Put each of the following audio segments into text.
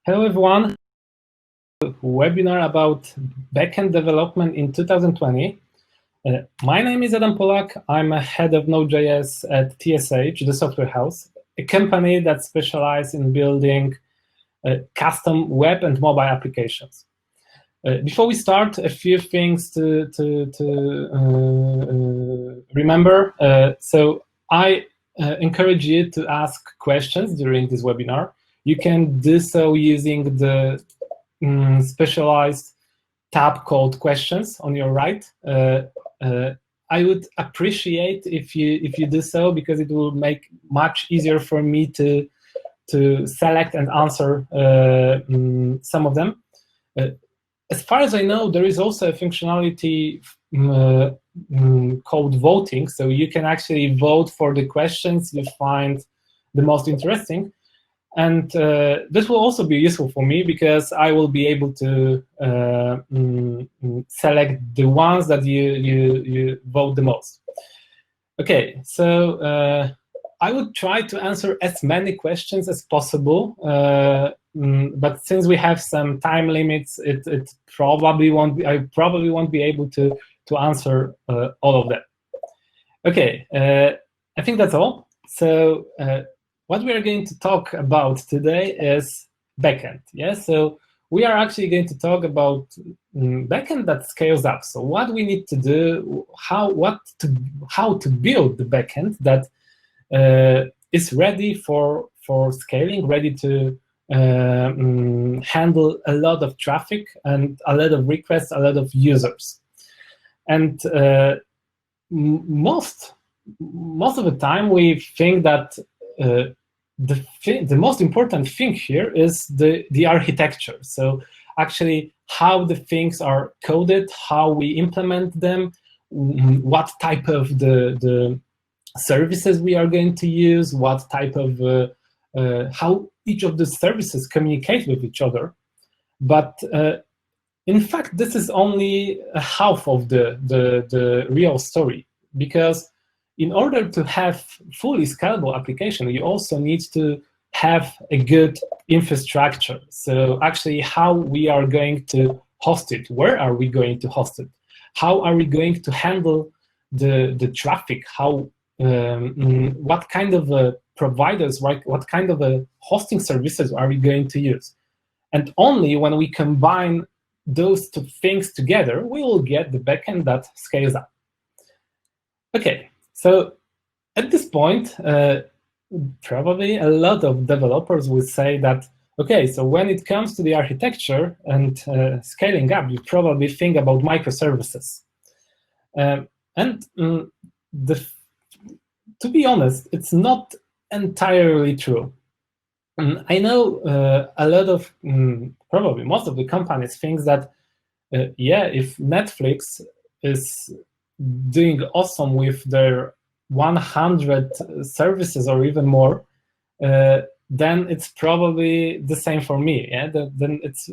Hello, everyone. Webinar about backend development in 2020. My name is Adam Polak. I'm a head of Node.js at TSH, the software house, a company that specializes in building custom web and mobile applications. Before we start, a few things to remember. So I encourage you to ask questions during this webinar. You can do so using the specialized tab called questions on your right. I would appreciate if you do so, because it will make much easier for me to select and answer some of them. As far as I know, there is also a functionality called voting, so you can actually vote for the questions you find the most interesting. And this will also be useful for me, because I will be able to select the ones that you vote the most. Okay, so I would try to answer as many questions as possible, but since we have some time limits, it probably won't be. I probably won't be able to answer all of them. Okay, I think that's all. So what we are going to talk about today is backend. Yes, so we are actually going to talk about backend that scales up. So what we need to do, how to build the backend that is ready for scaling, ready to handle a lot of traffic and a lot of requests, a lot of users. And most of the time we think that the most important thing here is the architecture. So actually how the things are coded, how we implement them, what type of the services we are going to use, what type of how each of the services communicate with each other. But in fact, this is only a half of the real story, because in order to have fully scalable application, you also need to have a good infrastructure. So actually how we are going to host it, where are we going to host it, how are we going to handle the traffic, how what kind of providers, what kind of hosting services are we going to use. And only when we combine those two things together, we will get the backend that scales up. Okay, so at this point, probably a lot of developers would say that, okay, so when it comes to the architecture and scaling up, you probably think about microservices. To be honest, it's not entirely true. I know a lot of, probably most of the companies think that, yeah, if Netflix is doing awesome with their 100 services or even more, then it's probably the same for me. Yeah, then it's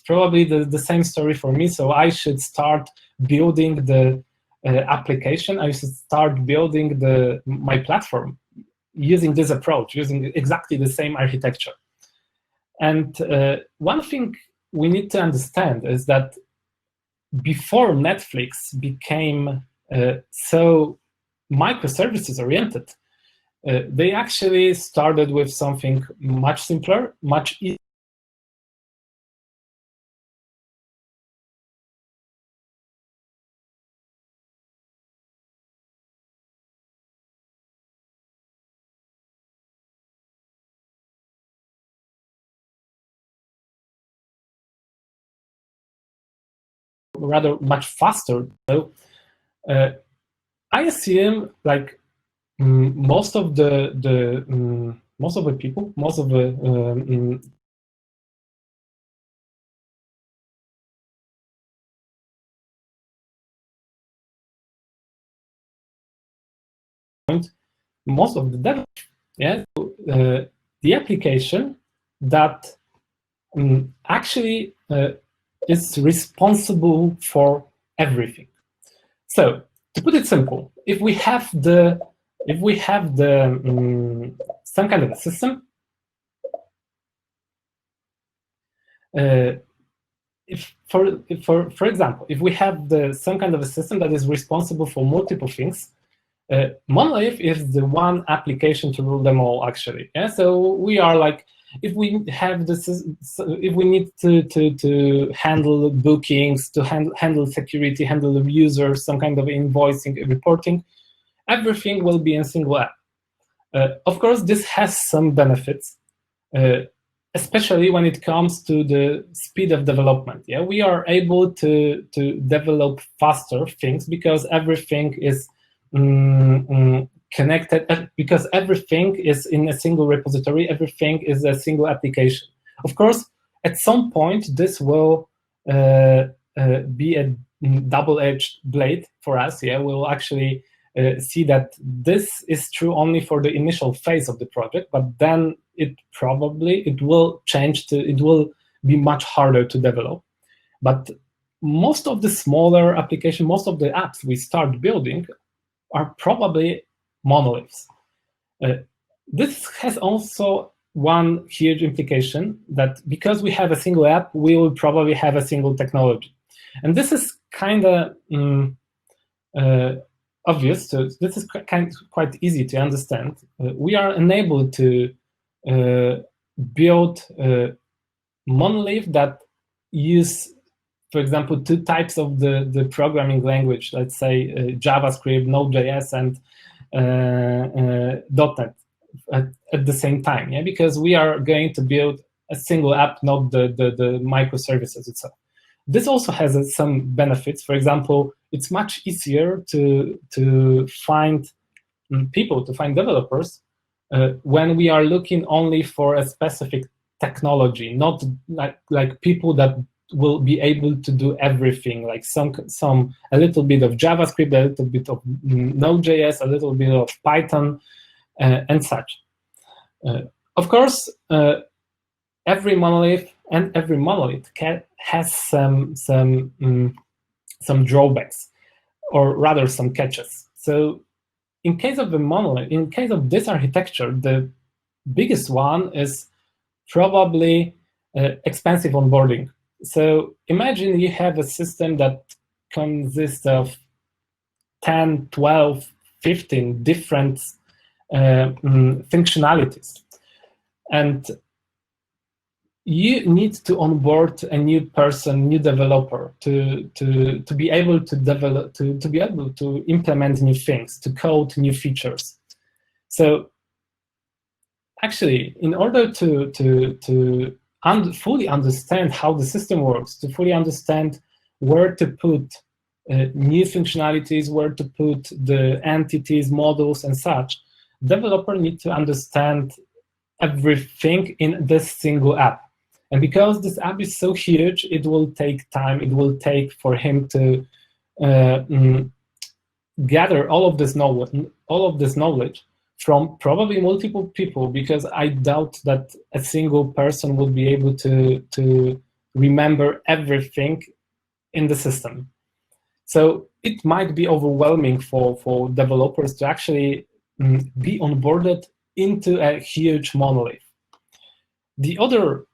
probably the same story for me. So I should start building the application. I should start building my platform using this approach, using exactly the same architecture. And one thing we need to understand is that before Netflix became so microservices oriented, they actually started with something much simpler, much easier. Rather much faster. So I assume like most of the people, most of the most of the developers, yeah, the application that actually is responsible for everything. So to put it simple, if we have some kind of a system, for example, if we have some kind of a system that is responsible for multiple things, monolith is the one application to rule them all, actually. Yeah, so we are like, if we have this, if we need to handle bookings, to handle security, handle the users, some kind of invoicing, reporting, everything will be in single app. Of course, this has some benefits, especially when it comes to the speed of development. Yeah, we are able to develop faster things because everything is connected, because everything is in a single repository, everything is a single application. Of course, at some point, this will be a double-edged blade for us. Yeah, we'll actually see that this is true only for the initial phase of the project, but then it will change to, it will be much harder to develop. But most of the smaller applications, most of the apps we start building are probably monoliths. This has also one huge implication, that because we have a single app, we will probably have a single technology. And this is kind of obvious, so this is quite easy to understand. We are enabled to build a monolith that use, for example, two types of the programming language, let's say JavaScript, Node.js, and .NET at the same time, yeah, because we are going to build a single app, not the microservices itself. This also has some benefits. For example, it's much easier to find people, to find developers, when we are looking only for a specific technology, not like people that will be able to do everything, like a little bit of JavaScript, a little bit of Node.js, a little bit of Python, and such. Of course, every monolith has some drawbacks, or rather some catches. So in case of the monolith, in case of this architecture, the biggest one is probably expensive onboarding. So imagine you have a system that consists of 10, 12, 15 different functionalities. And you need to onboard a new person, new developer, to be able to develop, to be able to implement new things, to code new features. So actually, in order to fully understand how the system works, to fully understand where to put new functionalities, where to put the entities, models, and such, developer need to understand everything in this single app. And because this app is so huge, it will take time. It will take for him to gather all of this knowledge from probably multiple people, because I doubt that a single person would be able to remember everything in the system. So it might be overwhelming for developers to actually be onboarded into a huge monolith. The other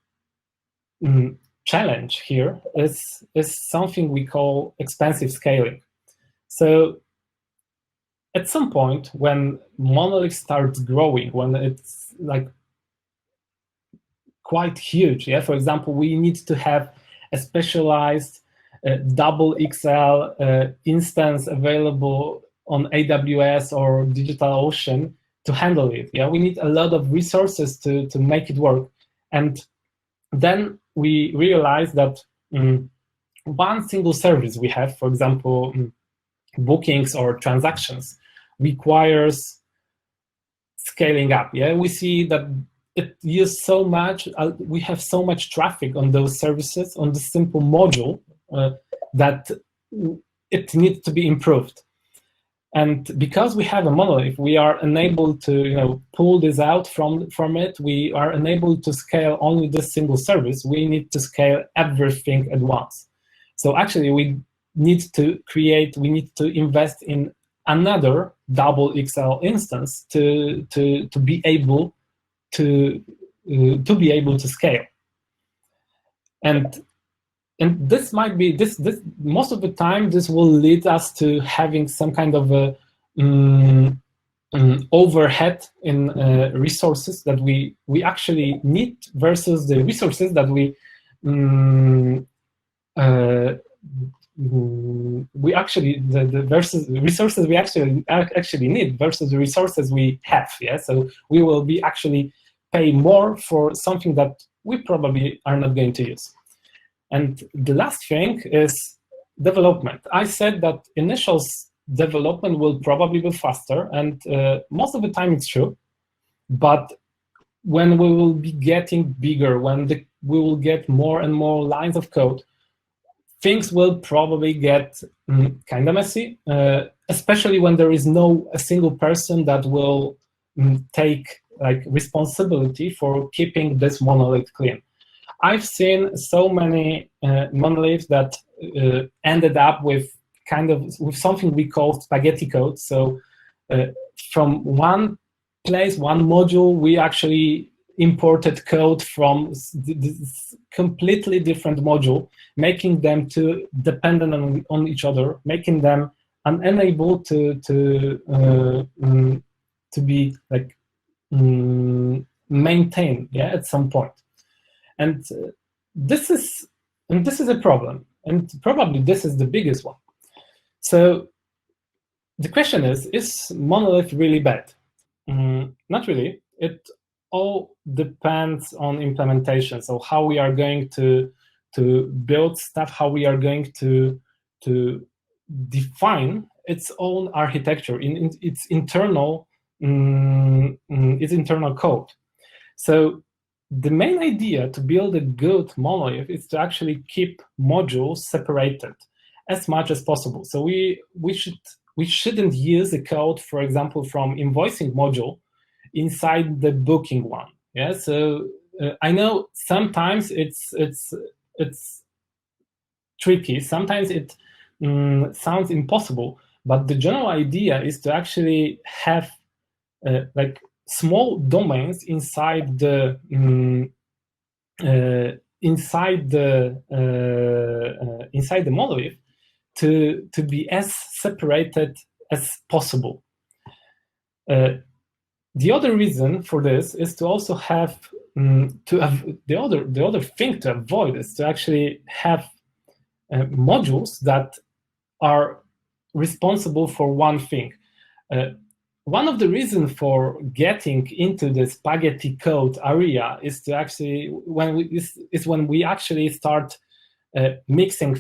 challenge here is something we call expensive scaling. So at some point, when monolith starts growing, when it's like quite huge, yeah. For example, we need to have a specialized double XL instance available on AWS or DigitalOcean to handle it. Yeah, we need a lot of resources to make it work. And then we realize that one single service we have, for example, bookings or transactions, requires scaling up. Yeah, we see that it uses so much, we have so much traffic on those services, on the simple module, that it needs to be improved. And because we have a monolith, we are unable to pull this out from it. We are unable to scale only this single service. We need to scale everything at once. So actually, we need to invest in another double XL instance to be able to scale. And this might be this most of the time this will lead us to having some kind of a overhead in resources that we actually need versus the resources that we actually the versus resources we actually need versus the resources we have. Yeah, so we will be actually pay more for something that we probably are not going to use. And the last thing is development. I said that initial development will probably be faster, and most of the time it's true. But when we will be getting bigger, when we will get more and more lines of code, things will probably get kind of messy, especially when there is a single person that will take like responsibility for keeping this monolith clean. I've seen so many monoliths that ended up with with something we call spaghetti code. So from one place, one module, we actually imported code from this completely different module, making them too dependent on each other, making them unable to be like maintained, yeah, at some point. And this is a problem, and probably this is the biggest one. So the question is monolith really bad? Not really. It all depends on implementation. So how we are going to build stuff, how we are going to define its own architecture in its internal code. So the main idea to build a good monolith is to actually keep modules separated as much as possible. So we shouldn't use the code, for example, from invoicing module inside the booking one. Yeah. So I know sometimes it's tricky. Sometimes it sounds impossible. But the general idea is to actually have like small domains inside the monolith to be as separated as possible. The other reason for this is to also have the other thing to avoid is to actually have modules that are responsible for one thing. One of the reasons for getting into the spaghetti code area is to actually when we actually start mixing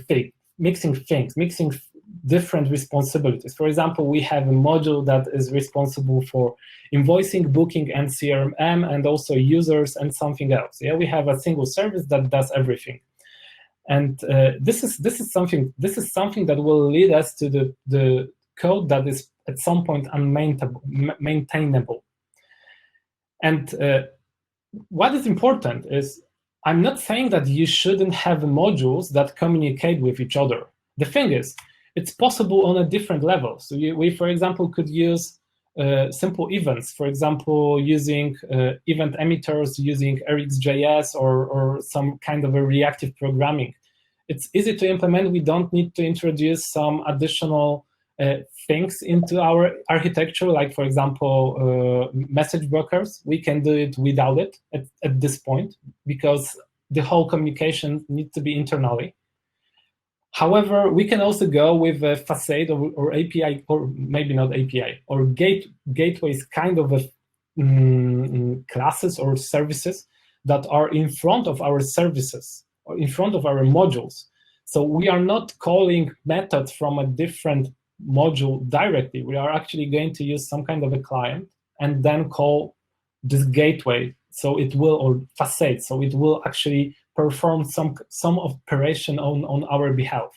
different responsibilities. For example, we have a module that is responsible for invoicing, booking, and CRM, and also users and something else. Yeah, we have a single service that does everything. And this is something that will lead us to the code that is at some point unmaintainable. And what is important is I'm not saying that you shouldn't have modules that communicate with each other. The thing is, it's possible on a different level. So we, for example, could use simple events, for example, using event emitters, using RxJS or some kind of a reactive programming. It's easy to implement. We don't need to introduce some additional things into our architecture, like, for example, message brokers. We can do it without it at this point because the whole communication needs to be internally. However, we can also go with a facade or API, or maybe not API, or gateways kind of classes or services that are in front of our services or in front of our modules. So we are not calling methods from a different module directly. We are actually going to use some kind of a client and then call this gateway. So it will, or facade, so it will actually perform some operation on our behalf.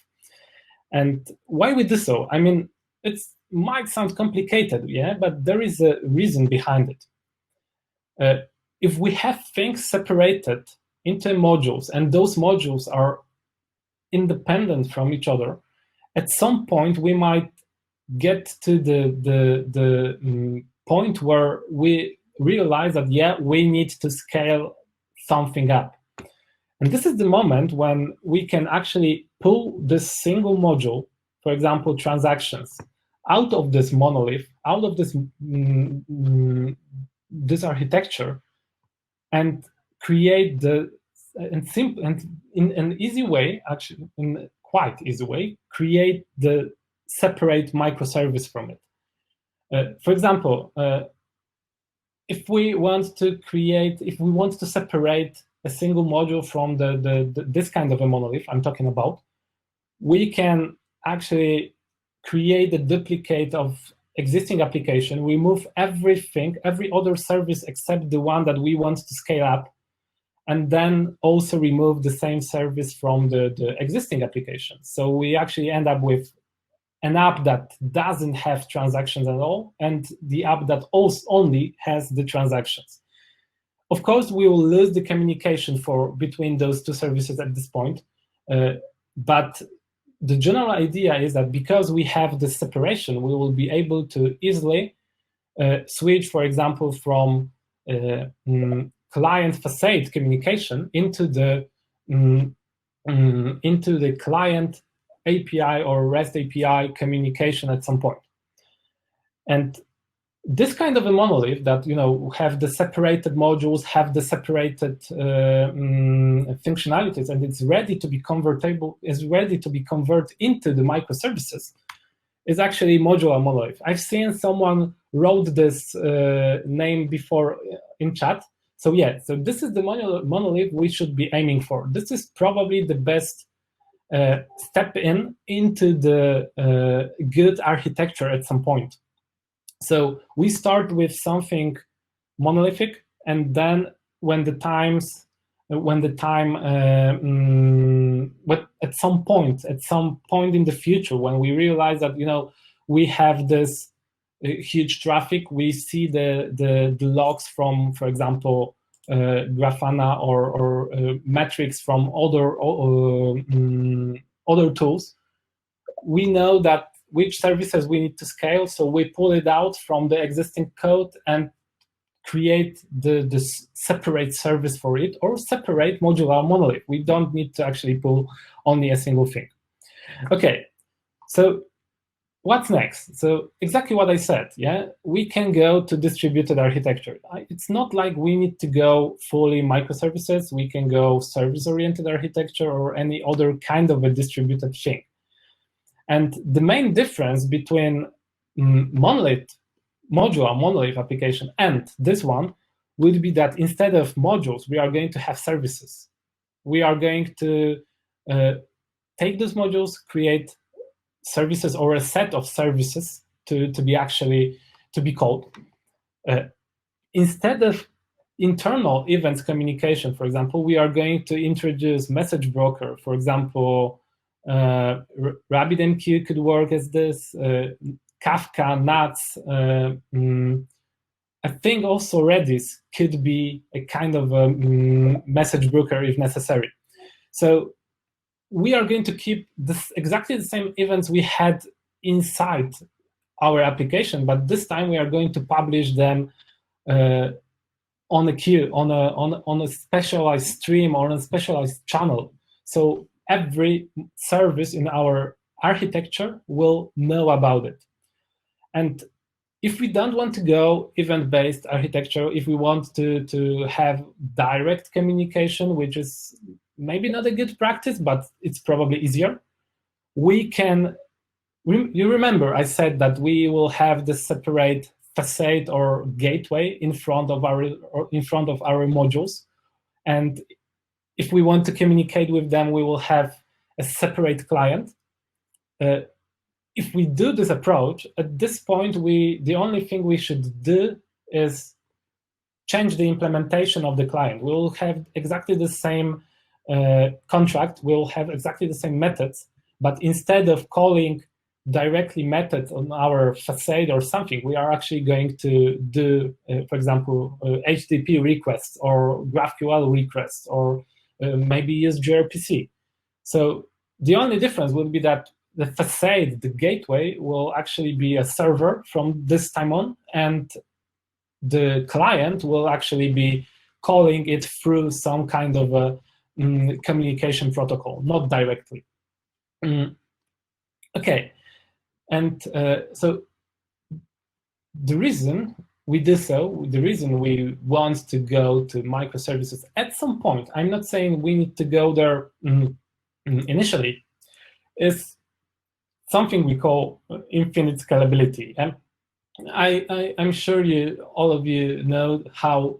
And why we do so? I mean, it might sound complicated, yeah, but there is a reason behind it. If we have things separated into modules and those modules are independent from each other, at some point we might get to the point where we realize that, yeah, we need to scale something up. And this is the moment when we can actually pull this single module, for example, transactions, out of this monolith, out of this, this architecture, and create the, and in an easy way, actually, in quite easy way, create the separate microservice from it. For example, if we want to separate a single module from this kind of a monolith I'm talking about, we can actually create a duplicate of existing application, remove everything, every other service except the one that we want to scale up, and then also remove the same service from the existing application. So we actually end up with an app that doesn't have transactions at all, and the app that only has the transactions. Of course, we will lose the communication between those two services at this point, but the general idea is that because we have this separation, we will be able to easily switch, for example, from client facade communication into the client API or REST API communication at some point. And this kind of a monolith that have the separated modules, have the separated functionalities, and it's ready to be convertible, is ready to be converted into the microservices, is actually modular monolith. I've seen someone wrote this name before in chat. So yeah, so this is the monolith we should be aiming for. This is probably the best step into the good architecture at some point. So we start with something monolithic, and then but at some point in the future, when we realize that we have this huge traffic, we see the logs from, for example, Grafana or metrics from other tools. We know that which services we need to scale, so we pull it out from the existing code and create the separate service for it, or separate modular monolith. We don't need to actually pull only a single thing. Okay, so what's next? So exactly what I said, yeah? We can go to distributed architecture. It's not like we need to go fully microservices. We can go service-oriented architecture or any other kind of a distributed thing. And the main difference between modular monolith application and this one would be that instead of modules, we are going to have services. We are going to take those modules, create services or a set of services to be called. Instead of internal events communication, for example, we are going to introduce message broker. For example, RabbitMQ could work as this, Kafka, NATS. I think also Redis could be a kind of a message broker if necessary. So we are going to keep exactly the same events we had inside our application, but this time we are going to publish them on a queue, on a specialized stream or on a specialized channel. So every service in our architecture will know about it. And if we don't want to go event-based architecture, if we want to have direct communication, which is maybe not a good practice, but it's probably easier, we can, you remember I said that we will have the separate facade or gateway in front of our modules. And if we want to communicate with them, we will have a separate client. If we do this approach, at this point, the only thing we should do is change the implementation of the client. We will have exactly the same contract. We'll have exactly the same methods, but instead of calling directly methods on our facade or something, we are actually going to do, for example, HTTP requests or GraphQL requests, or maybe use gRPC. So the only difference will be that the facade, the gateway, will actually be a server from this time on, and the client will actually be calling it through some kind of a communication protocol, not directly. Okay, and so the reason we do so, the reason we want to go to microservices at some point, I'm not saying we need to go there initially, is something we call infinite scalability. And I'm sure all of you know how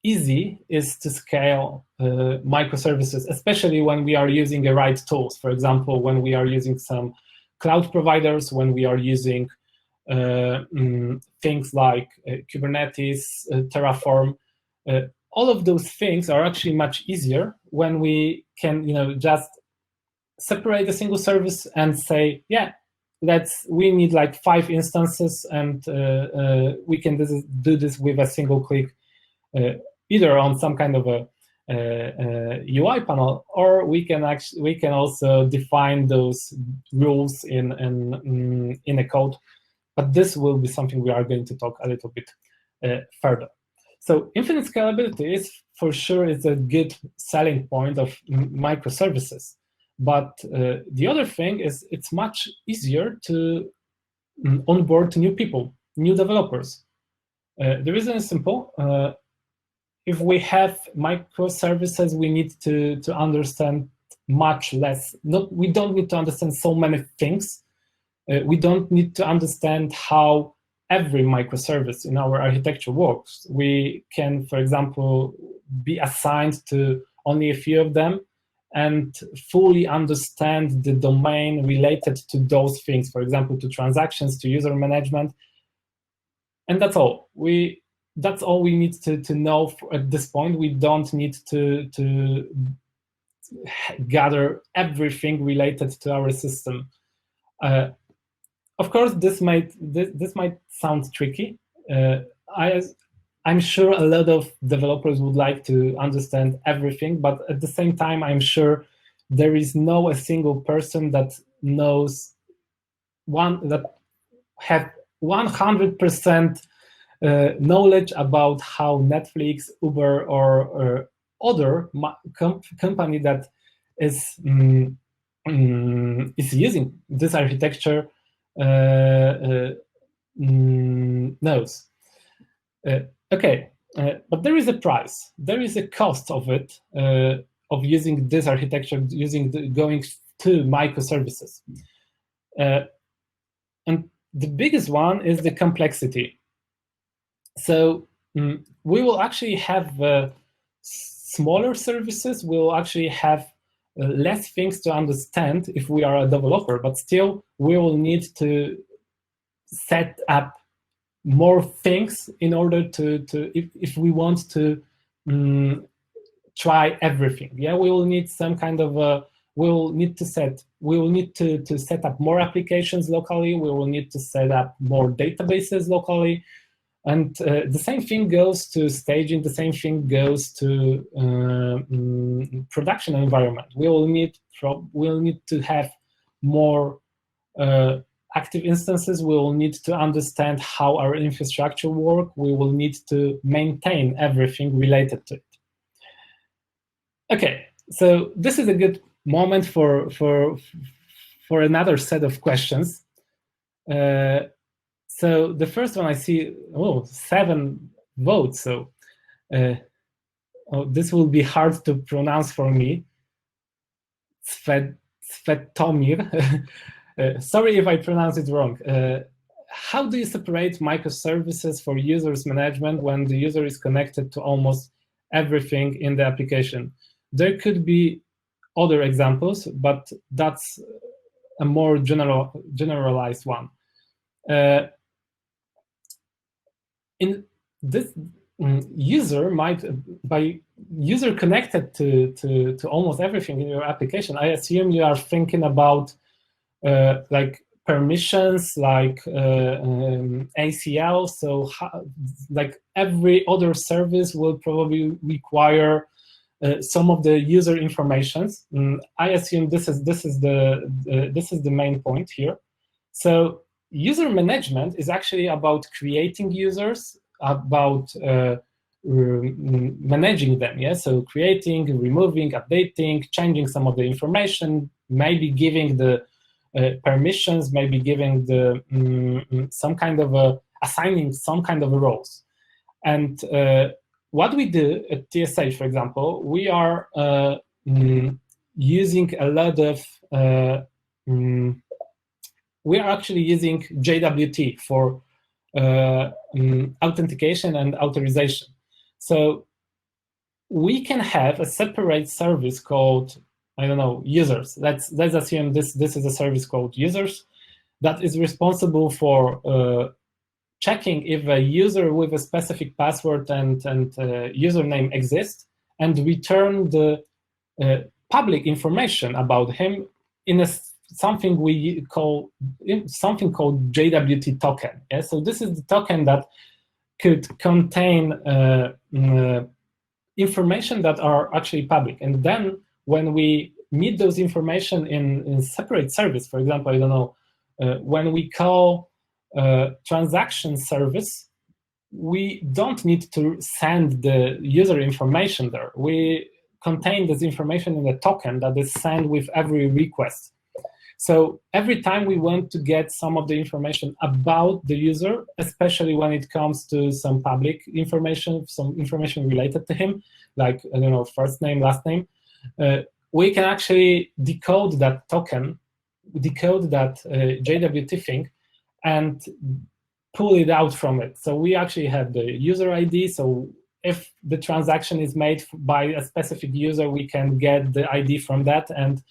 easy is to scale microservices, especially when we are using the right tools. For example, when we are using some cloud providers, when we are using things like Kubernetes, terraform, all of those things are actually much easier when we can, just separate a single service and say, yeah, we need like 5 instances, and we can do this with a single click, either on some kind of a UI panel, or we can also define those rules in a code. But this will be something we are going to talk a little bit further. So infinite scalability is for sure a good selling point of microservices. But the other thing is it's much easier to onboard new people, new developers. The reason is simple. If we have microservices, we need to understand much less. We don't need to understand so many things. We don't need to understand how every microservice in our architecture works. We can, for example, be assigned to only a few of them and fully understand the domain related to those things, for example, to transactions, to user management. And that's all. That's all we need to know at this point. We don't need to gather everything related to our system. Of course, this might sound tricky. I'm sure a lot of developers would like to understand everything, but at the same time, I'm sure there is a single person that knows that have 100% knowledge about how Netflix, Uber, or other company that is using this architecture knows. Okay, but there is a price. There is a cost of it, of using this architecture, going to microservices. And the biggest one is the complexity. So we will actually have smaller services. We'll actually have less things to understand if we are a developer, but still we will need to set up more things in order to if we want to try everything. Yeah, we will need some kind of we will need to set up more applications locally. We will need to set up more databases locally. And the same thing goes to staging. The same thing goes to production environment. We will need to have more active instances. We will need to understand how our infrastructure works. We will need to maintain everything related to it. Okay, so this is a good moment for another set of questions. So the first one I see, 7 votes. So this will be hard to pronounce for me. Svetomir. Sorry if I pronounce it wrong. How do you separate microservices for users management when the user is connected to almost everything in the application? There could be other examples, but that's a more generalized one. In this user by user connected to almost everything in your application, I assume you are thinking about like permissions, like ACL. So like every other service will probably require some of the user informations. I assume this is the main point here. So user management is actually about creating users, about managing them. Yeah, so creating, removing, updating, changing some of the information, maybe giving the permissions, maybe giving the some kind of assigning some kind of roles. And what we do at TSH, for example, we are using a lot of we are actually using JWT for authentication and authorization. So we can have a separate service called, I don't know, users. Let's assume this is a service called users that is responsible for checking if a user with a specific password and username exists, and return the public information about him in something we call something called JWT token. Yeah? So this is the token that could contain information that are actually public. And then when we need those information in separate service, for example, I don't know, when we call transaction service, we don't need to send the user information there. We contain this information in a token that is sent with every request. So every time we want to get some of the information about the user, especially when it comes to some public information, some information related to him, like, I don't know, first name, last name, we can actually decode that token, decode that JWT thing, and pull it out from it. So we actually have the user ID. So if the transaction is made by a specific user, we can get the ID from that and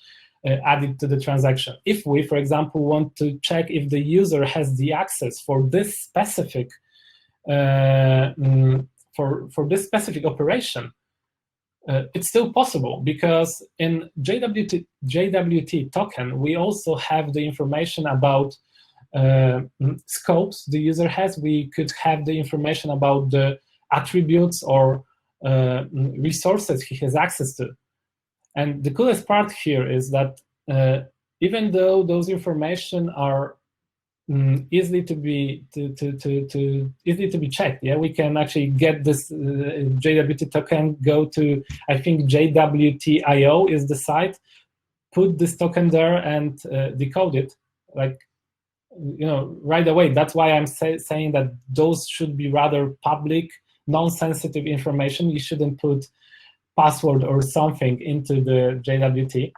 add it to the transaction. If we, for example, want to check if the user has the access for this specific for this specific operation, it's still possible, because in JWT token, we also have the information about scopes the user has. We could have the information about the attributes or resources he has access to. And the coolest part here is that even though those information are easily to be checked, yeah, we can actually get this JWT token, go to, I think JWT.io is the site, put this token there and decode it, like, you know, right away. That's why I'm saying that those should be rather public, non-sensitive information. You shouldn't put password or something into the JWT,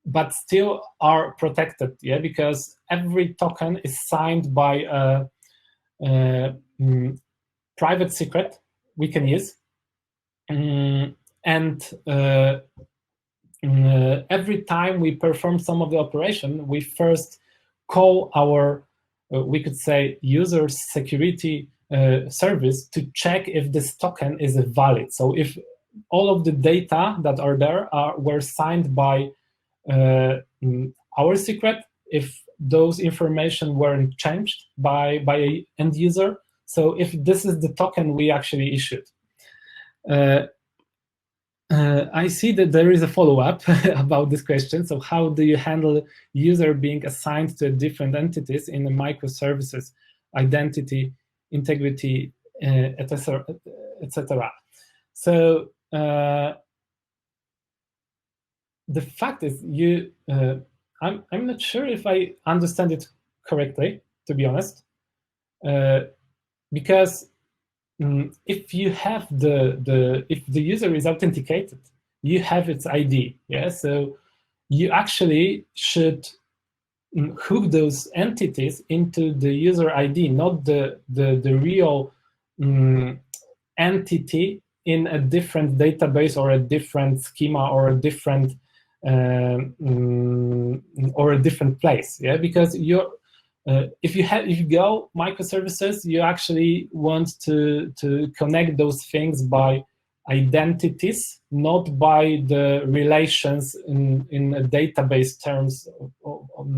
but still are protected, yeah, because every token is signed by a private secret we can use, and every time we perform some of the operation, we first call our, we could say, user security service to check if this token is valid. So if all of the data that are there were signed by our secret, if those information weren't changed by an end user, so if this is the token we actually issued. I see that there is a follow-up about this question. So how do you handle user being assigned to different entities in the microservices, identity, integrity, etc., etc.? So the fact is, I'm not sure if I understand it correctly, to be honest, because if you have if the user is authenticated, you have its ID, yeah. So you actually should hook those entities into the user ID, not the real entity in a different database or a different schema or a different place, yeah. Because you're if you go microservices, you actually want to connect those things by identities, not by the relations in a database terms,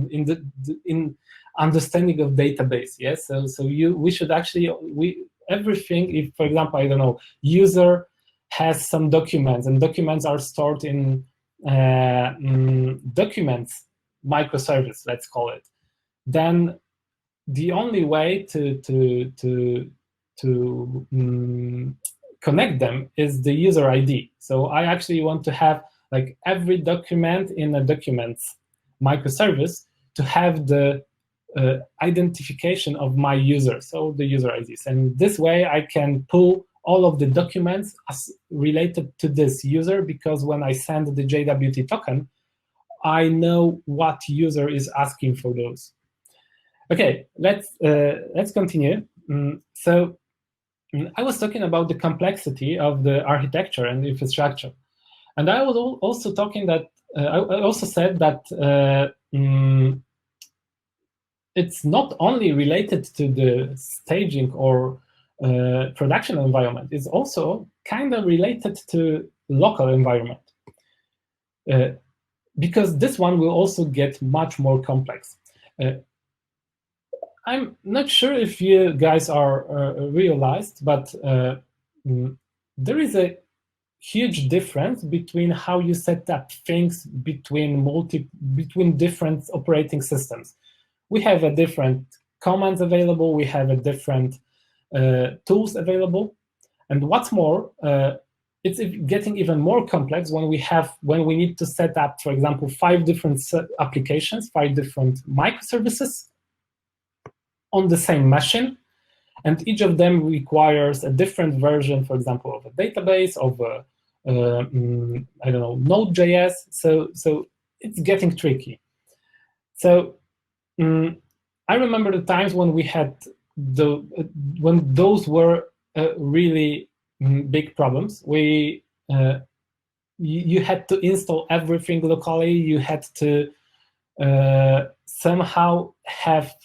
in understanding of database. Yes, so we should actually everything. If, for example, I don't know, user has some documents, and documents are stored in documents microservice, let's call it. Then the only way to connect them is the user ID. So I actually want to have like every document in a documents microservice to have the identification of my user, so the user IDs. And this way I can pull all of the documents as related to this user, because when I send the JWT token, I know what user is asking for those. Okay, let's continue. So I was talking about the complexity of the architecture and infrastructure, and I was also talking that I also said that it's not only related to the staging or production environment; it's also kind of related to local environment, because this one will also get much more complex. I'm not sure if you guys are realized, but there is a huge difference between how you set up things between different operating systems. We have a different commands available, we have a different tools available, and what's more, it's getting even more complex when we need to set up, for example, 5 different applications, 5 different microservices on the same machine, and each of them requires a different version, for example, of a database, of a, I don't know, Node.js. So it's getting tricky. So I remember the times when we had when those were really big problems. You had to install everything locally. You had to somehow have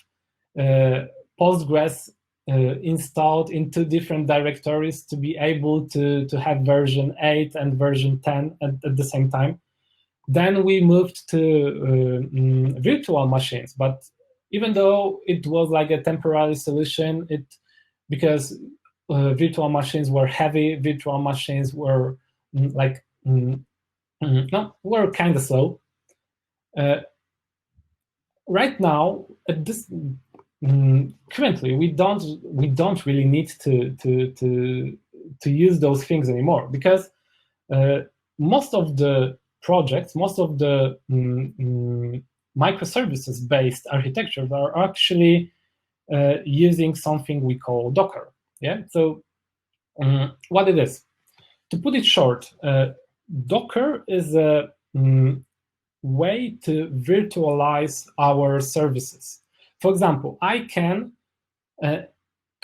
Postgres installed in 2 different directories to be able to have version 8 and version 10 at the same time. Then we moved to virtual machines, but even though it was like a temporary solution, because virtual machines were heavy, virtual machines were were kind of slow. Right now, at this currently, we don't really need to use those things anymore, because most of the projects, most of the microservices-based architectures are actually using something we call Docker. Yeah. So what it is, to put it short, Docker is a way to virtualize our services. For example, I can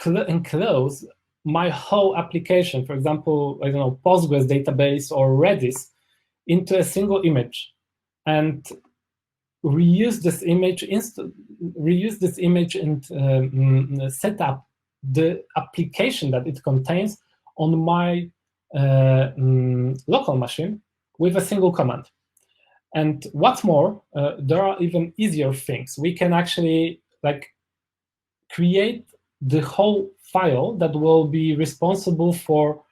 enclose my whole application, for example, I don't know, Postgres database or Redis, into a single image, and reuse this image and set up the application that it contains on my local machine with a single command. And what's more, there are even easier things. We can actually create the whole file that will be responsible for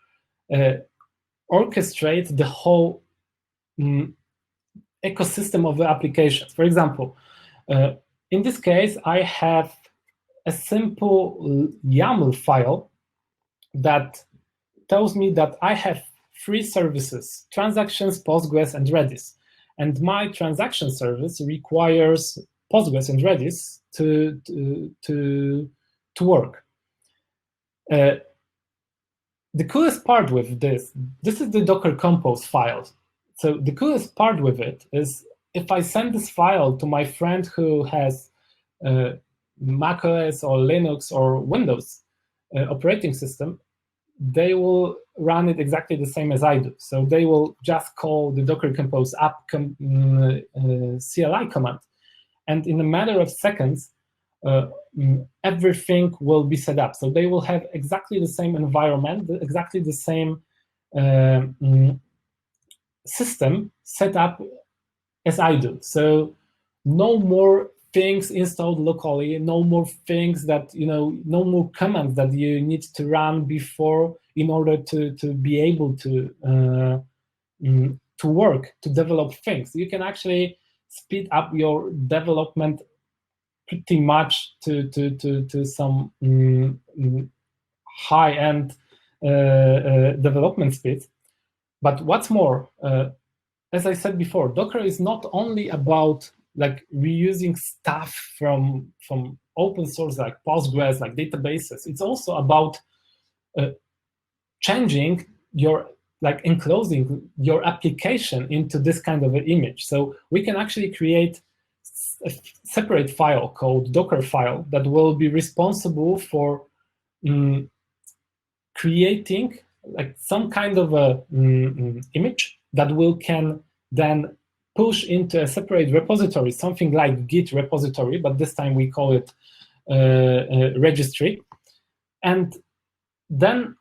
orchestrate the whole ecosystem of the applications. For example, in this case, I have a simple YAML file that tells me that I have 3 services: transactions, Postgres, and Redis. And my transaction service requires Postgres and Redis to work. The coolest part with this is the Docker Compose file. So the coolest part with it is, if I send this file to my friend who has macOS or Linux or Windows operating system, they will run it exactly the same as I do. So they will just call the Docker Compose app CLI command, and in a matter of seconds, everything will be set up. So they will have exactly the same environment, exactly the same system set up as I do. So no more things installed locally, no more things that, no more commands that you need to run before in order to be able to work, to develop things. You can actually speed up your development pretty much to some high-end development speed. But what's more, as I said before, Docker is not only about like reusing stuff from open source like Postgres, like databases. It's also about changing your, like enclosing your application into this kind of an image. So we can actually create a separate file called Docker file that will be responsible for creating like some kind of a image that can then push into a separate repository, something like Git repository, but this time we call it registry. And then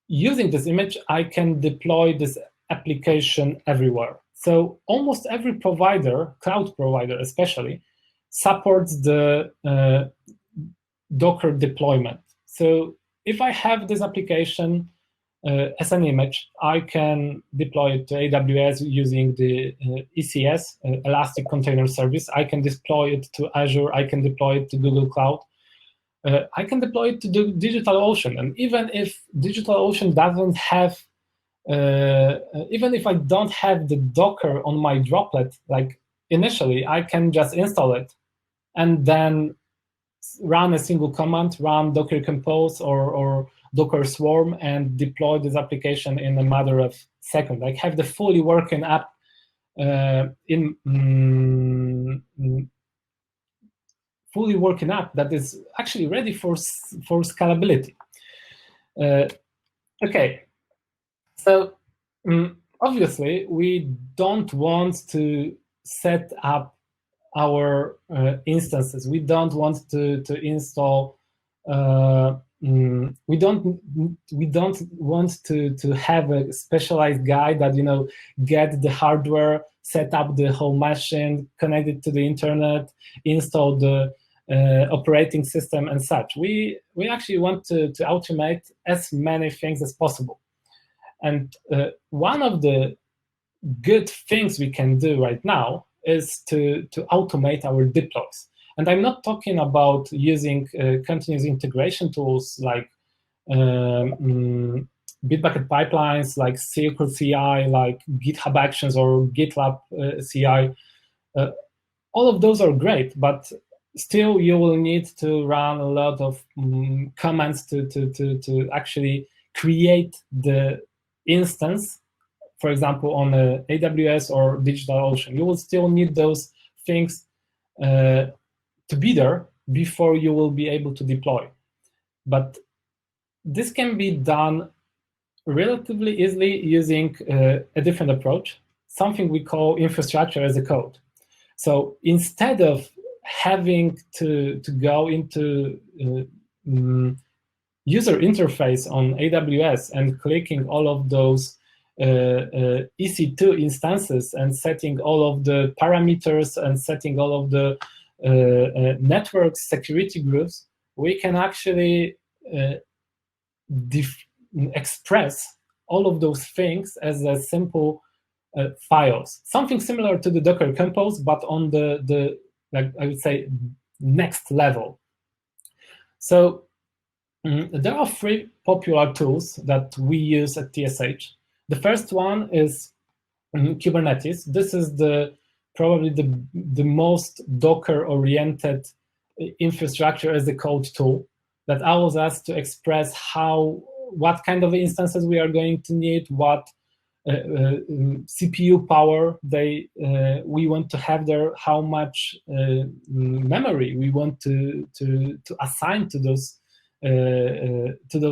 using this image, I can deploy this application everywhere. So almost every provider, cloud provider especially, supports the Docker deployment. So if I have this application as an image, I can deploy it to AWS using the ECS, Elastic Container Service. I can deploy it to Azure. I can deploy it to Google Cloud. I can deploy it to DigitalOcean. And even if DigitalOcean doesn't have, even if I don't have the Docker on my droplet, like initially, I can just install it and then run a single command, run Docker Compose or Docker Swarm, and deploy this application in a matter of seconds. Like have the fully working app fully working app that is actually ready for scalability. Okay, so obviously we don't want to set up our instances. We don't want to install. We don't want to have a specialized guy that get the hardware, set up the whole machine, connect it to the internet, install the operating system and such. We actually want to automate as many things as possible. And one of the good things we can do right now is to automate our deploys. And I'm not talking about using continuous integration tools like Bitbucket pipelines, like Circle CI, like GitHub Actions or GitLab CI. All of those are great, but still you will need to run a lot of commands to actually create the instance, for example, on AWS or DigitalOcean. You will still need those things to be there before you will be able to deploy. But this can be done relatively easily using a different approach, something we call infrastructure as a code. So instead of having to go into user interface on AWS and clicking all of those EC2 instances and setting all of the parameters and setting all of the network security groups, we can actually express all of those things as a simple files. Something similar to the Docker Compose, but on the like I would say next level. So there are three popular tools that we use at TSH. The first one is Kubernetes. This is probably the most Docker-oriented infrastructure as a code tool that allows us to express what kind of instances we are going to need, what CPU power we want to have there, how much memory we want to assign to those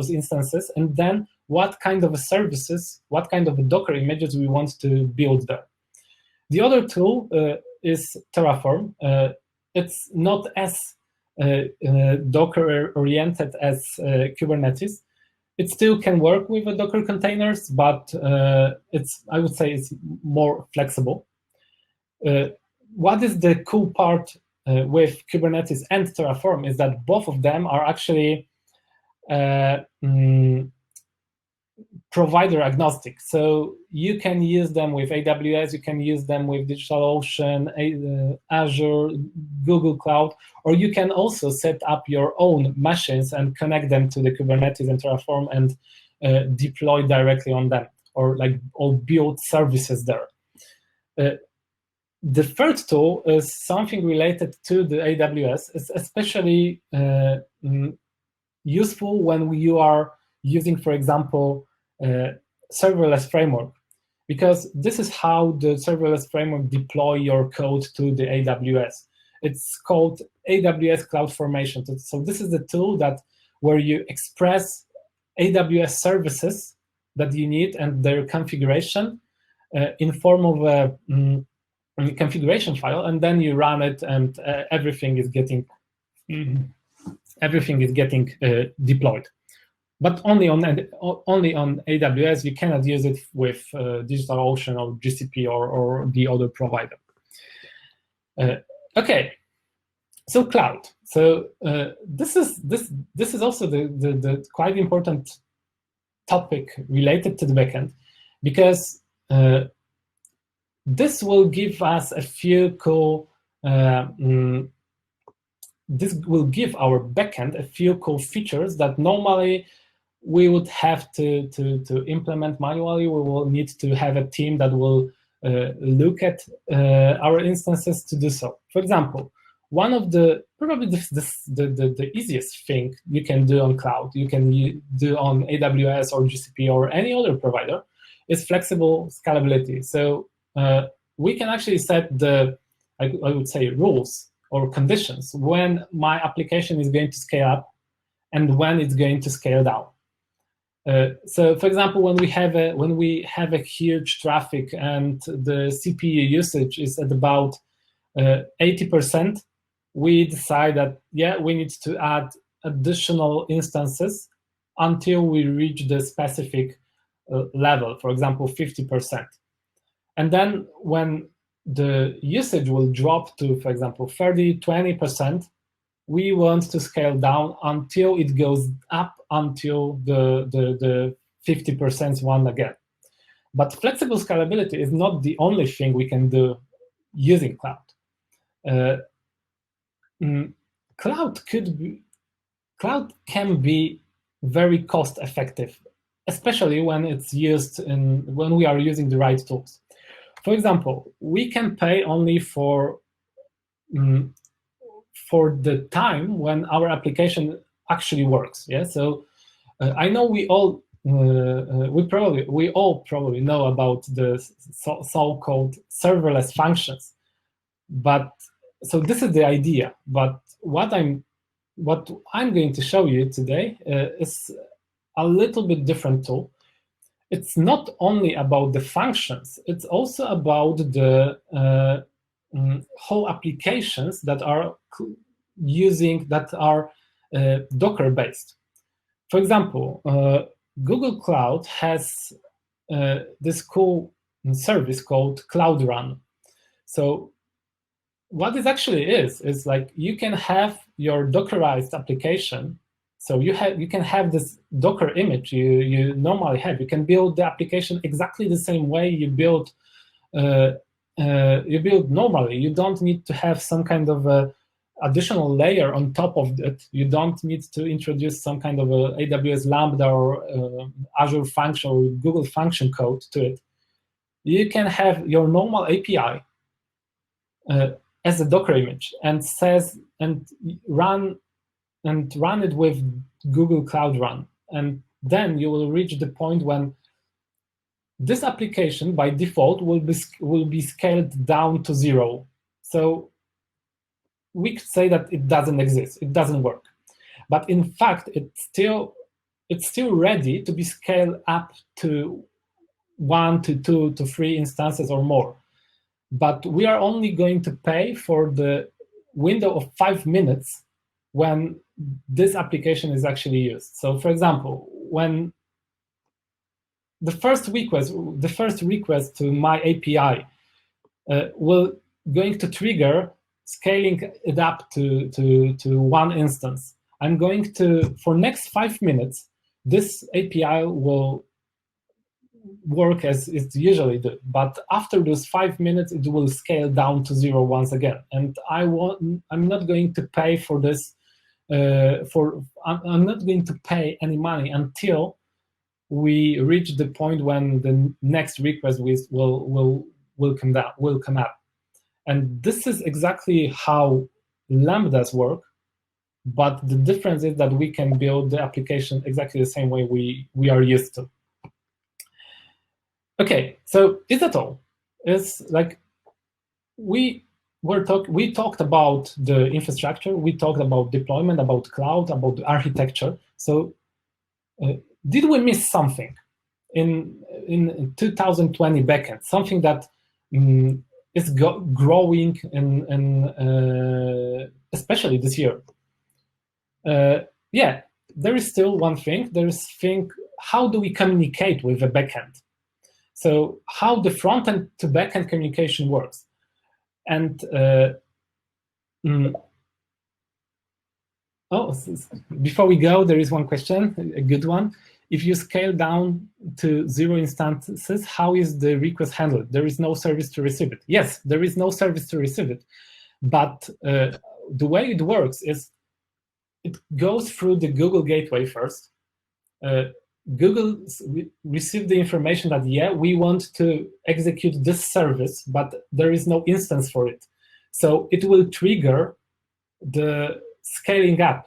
instances, and then what kind of services, what kind of Docker images we want to build there. The other tool is Terraform. It's not as Docker-oriented as Kubernetes. It still can work with the Docker containers, but I would say it's more flexible. What is the cool part with Kubernetes and Terraform is that both of them are actually provider agnostic. So you can use them with AWS, you can use them with DigitalOcean, Azure, Google Cloud, or you can also set up your own machines and connect them to the Kubernetes and Terraform and deploy directly on them, or build services there. The third tool is something related to the AWS. It's especially useful when you are using, for example, serverless framework, because this is how the serverless framework deploy your code to the AWS. It's called AWS CloudFormation. So this is the tool where you express AWS services that you need and their configuration in form of a configuration file, and then you run it, and everything is getting deployed. But only on AWS. You cannot use it with DigitalOcean or GCP or the other provider. Okay, so cloud. So this is also the quite important topic related to the backend, because this will give us a few cool. This will give our backend a few cool features that normally we would have to implement manually. We will need to have a team that will look at our instances to do so. For example, one of probably the easiest thing you can do on cloud, you can do on AWS or GCP or any other provider, is flexible scalability. So we can actually set I would say, rules or conditions when my application is going to scale up and when it's going to scale down. So, for example, when we have a huge traffic and the CPU usage is at about 80%, we decide that we need to add additional instances until we reach the specific level, for example, 50%. And then when the usage will drop to, for example, 30, 20%, we want to scale down until it goes up until the 50% one again. But flexible scalability is not the only thing we can do using cloud. Cloud can be very cost effective, especially when it's used when we are using the right tools. For example, we can pay only for the time when our application actually works. Yeah. So I know we all probably know about the so-called serverless functions. But so this is the idea. But what I'm going to show you today is a little bit different tool. It's not only about the functions, it's also about the whole applications that are Docker based. For example, Google Cloud has this cool service called Cloud Run. So what it actually is like you can have your Dockerized application. So you can have this Docker image you normally have. You can build the application exactly the same way you build normally. You don't need to have some kind of additional layer on top of it. You don't need to introduce some kind of AWS Lambda or Azure function or Google function code to it. You can have your normal API as a Docker image and run it with Google Cloud Run. And then you will reach the point when this application by default will be scaled down to 0. So we could say that it doesn't exist, it doesn't work. But in fact, it's still ready to be scaled up to 1 to 2 to 3 instances or more. But we are only going to pay for the window of 5 minutes when this application is actually used. So, for example, when the first request to my API will going to trigger scaling it up to 1 instance. I'm going to, for next 5 minutes, this API will work as it usually do. But after those 5 minutes, it will scale down to 0 once again. And I'm not going to pay for this. I'm not going to pay any money until we reach the point when the next request will come up. And this is exactly how lambdas work. But the difference is that we can build the application exactly the same way we are used to. Okay, so is that all? It's like we talked about the infrastructure, we talked about deployment, about cloud, about the architecture. So did we miss something in 2020 backend? Something that is growing especially this year. Yeah, there is still one thing. There is how do we communicate with the backend? So how the front end to backend communication works. And before we go, there is one question, a good one. If you scale down to 0 instances, how is the request handled? There is no service to receive it. Yes, there is no service to receive it. But the way it works is it goes through the Google gateway first. Google received the information that, yeah, we want to execute this service, but there is no instance for it. So it will trigger the scaling up.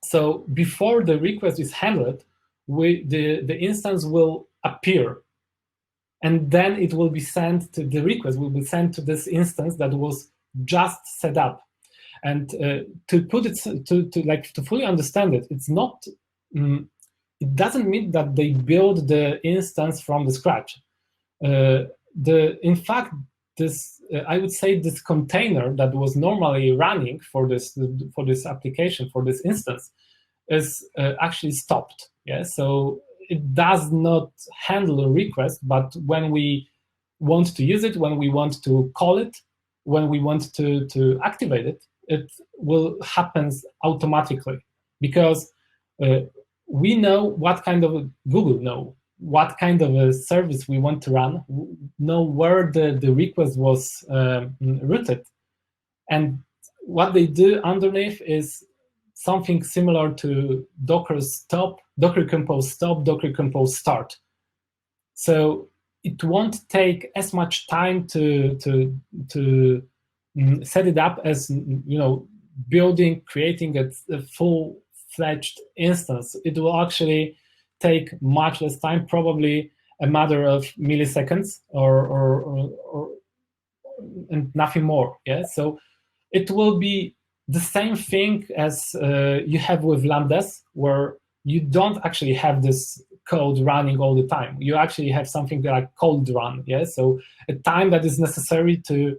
So before the request is handled, the instance will appear. And then it will be sent to the request, will be sent to this instance that was just set up. And to put it to fully understand it, it's not. It doesn't mean that they build the instance from the scratch. In fact, this I would say this container that was normally running for this application, for this instance, is actually stopped. Yeah, so it does not handle a request, but when we want to use it, when we want to call it, when we want to activate it, it will happen automatically, because we know what kind of Google know what kind of a service we want to run, know where the request was routed, and what they do underneath is something similar to Docker stop, Docker compose stop, Docker compose start. So it won't take as much time to set it up as creating a full-fledged instance. It will actually take much less time, probably a matter of milliseconds or and nothing more. Yeah, so it will be the same thing as you have with lambdas, where you don't actually have this code running all the time. You actually have something like cold run. Yeah, so a time that is necessary to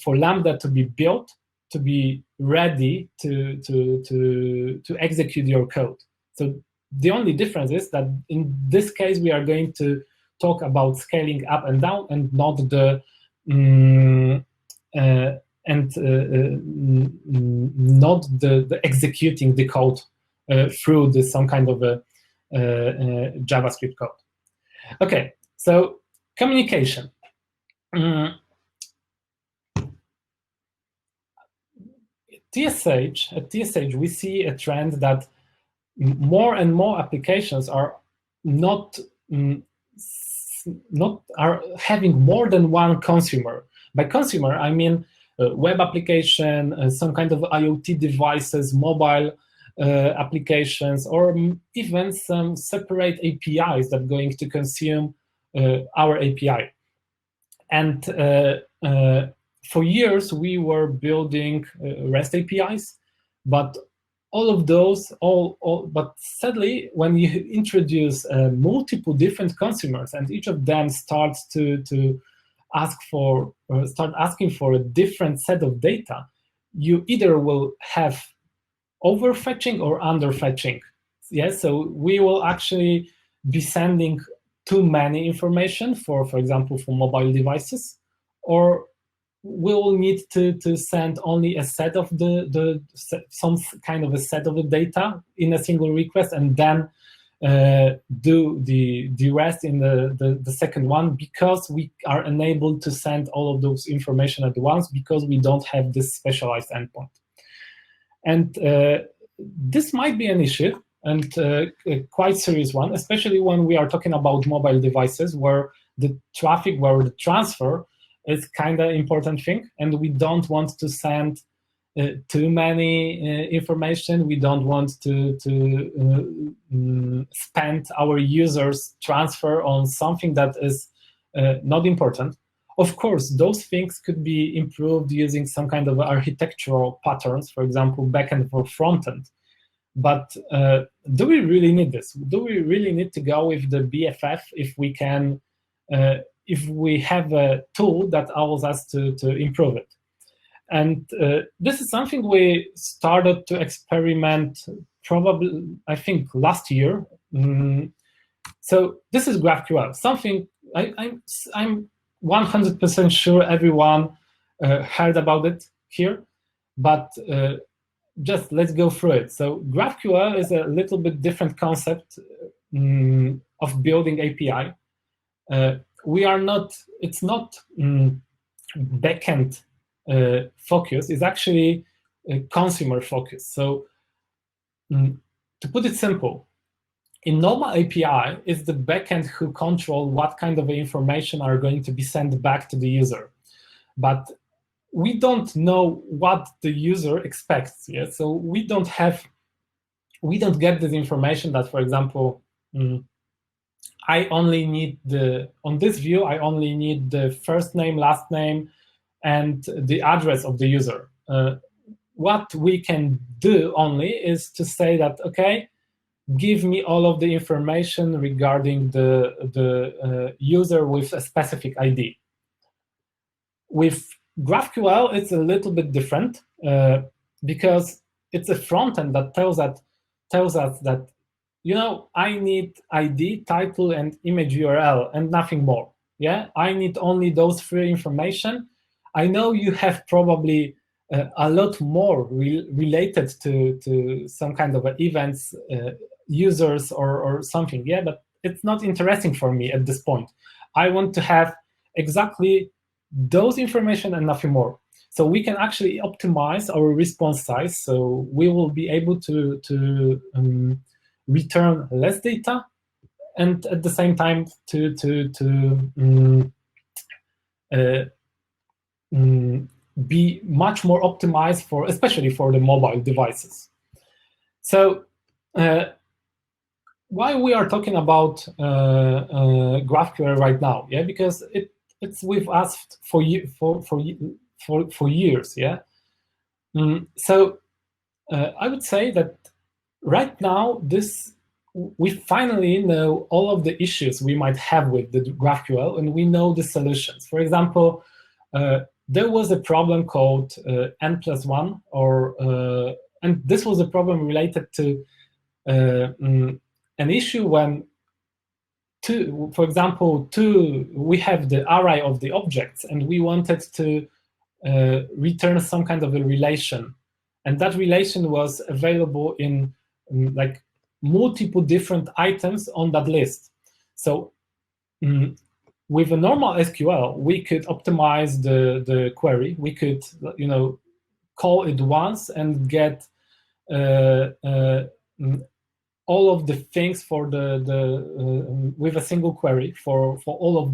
for lambda to be built, to be ready to execute your code. So the only difference is that in this case we are going to talk about scaling up and down, and not the not the executing the code through some kind of a JavaScript code. Okay, so communication. At TSH, we see a trend that more and more applications are not are having more than one consumer. By consumer, I mean web application, some kind of IoT devices, mobile applications, or even some separate APIs that are going to consume our API. And for years, we were building REST APIs, but all of those, but sadly, when you introduce multiple different consumers, and each of them starts to start asking for a different set of data, you either will have overfetching or underfetching. Yes, so we will actually be sending too many information for example, for mobile devices, or we will need to send only a set of some kind of a set of the data in a single request, and then do the rest in the second one, because we are unable to send all of those information at once because we don't have this specialized endpoint. And this might be an issue, and a quite serious one, especially when we are talking about mobile devices where the traffic, where the transfer is kind of important thing, and we don't want to send too many information. We don't want to spend our users' transfer on something that is not important. Of course, those things could be improved using some kind of architectural patterns, for example, backend or frontend. But do we really need this? Do we really need to go with the BFF if we can, if we have a tool that allows us to improve it? And this is something we started to experiment probably, I think, last year. So this is GraphQL, something I'm 100% sure everyone heard about it here, but just let's go through it. So GraphQL is a little bit different concept of building API. We are not, it's not backend focus, is actually consumer focus. So to put it simple, in normal API, it's the backend who control what kind of information are going to be sent back to the user. But we don't know what the user expects. Yeah? So we don't get this information that, for example, I only need on this view, I only need the first name, last name, and the address of the user. What we can do only is to say that, okay, give me all of the information regarding the user with a specific ID. With GraphQL, it's a little bit different because it's a frontend that tells us that, you know, I need ID, title, and image URL, and nothing more. Yeah, I need only those three information. I know you have probably a lot more related to some kind of events, users, or something. Yeah, but it's not interesting for me at this point. I want to have exactly those information and nothing more. So we can actually optimize our response size. So we will be able to return less data, and at the same time to be much more optimized for, especially for the mobile devices. So why we are talking about GraphQL right now? Yeah, because it's with us for years. Yeah. So I would say that right now we finally know all of the issues we might have with the GraphQL, and we know the solutions. For example, there was a problem called n+1, and this was a problem related to an issue when for example, we have the array of the objects, and we wanted to return some kind of a relation, and that relation was available in like multiple different items on that list. So with a normal SQL, we could optimize the query. We could, you know, call it once and get all of the things for with a single query for all of